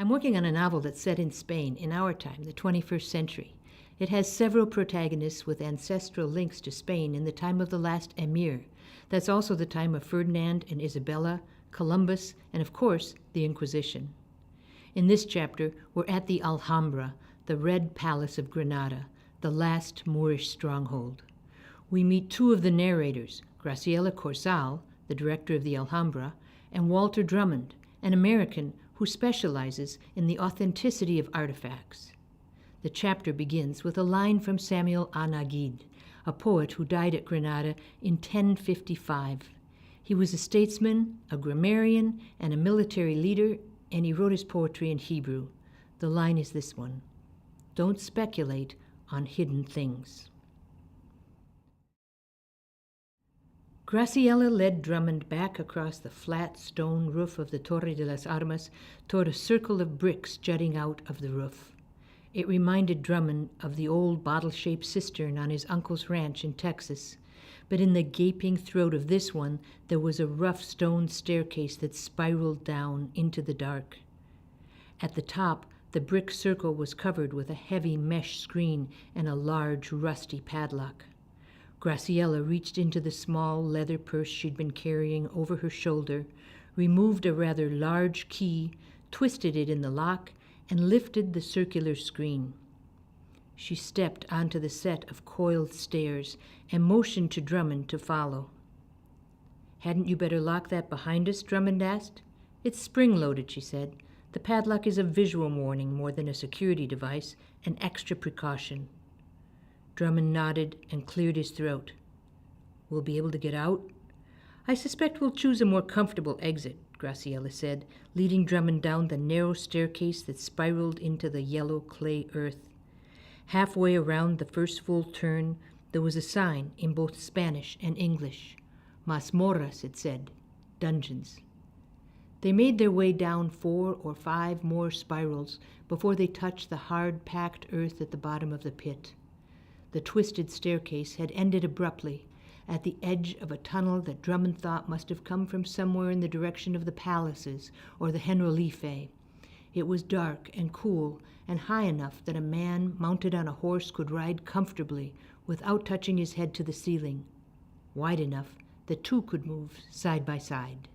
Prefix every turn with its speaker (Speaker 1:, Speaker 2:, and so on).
Speaker 1: I'm working on a novel that's set in Spain, in our time, the 21st century. It has several protagonists with ancestral links to Spain in the time of the last emir. That's also the time of Ferdinand and Isabella, Columbus, and of course, the Inquisition. In this chapter, we're at the Alhambra, the Red Palace of Granada, the last Moorish stronghold. We meet two of the narrators, Graciela Corsal, the director of the Alhambra, and Walter Drummond, an American who specializes in the authenticity of artifacts. The chapter begins with a line from Samuel Anagid, a poet who died at Granada in 1055. He was a statesman, a grammarian, and a military leader, and he wrote his poetry in Hebrew. The line is this one: "Don't speculate on hidden things." Graciela led Drummond back across the flat stone roof of the Torre de las Armas toward a circle of bricks jutting out of the roof. It reminded Drummond of the old bottle-shaped cistern on his uncle's ranch in Texas, but in the gaping throat of this one there was a rough stone staircase that spiraled down into the dark. At the top, the brick circle was covered with a heavy mesh screen and a large rusty padlock. Graciela reached into the small leather purse she'd been carrying over her shoulder, removed a rather large key, twisted it in the lock, and lifted the circular screen. She stepped onto the set of coiled stairs and motioned to Drummond to follow. "Hadn't you better lock that behind us?" Drummond asked. "It's spring-loaded," she said. "The padlock is a visual warning more than a security device, an extra precaution." Drummond nodded and cleared his throat. "We'll be able to get out?" "I suspect we'll choose a more comfortable exit," Graciela said, leading Drummond down the narrow staircase that spiraled into the yellow clay earth. Halfway around the first full turn, there was a sign in both Spanish and English. "Mazmorras," it said, "dungeons." They made their way down 4 or 5 more spirals before they touched the hard-packed earth at the bottom of the pit. The twisted staircase had ended abruptly at the edge of a tunnel that Drummond thought must have come from somewhere in the direction of the palaces or the Generalife. It was dark and cool and high enough that a man mounted on a horse could ride comfortably without touching his head to the ceiling, wide enough that two could move side by side.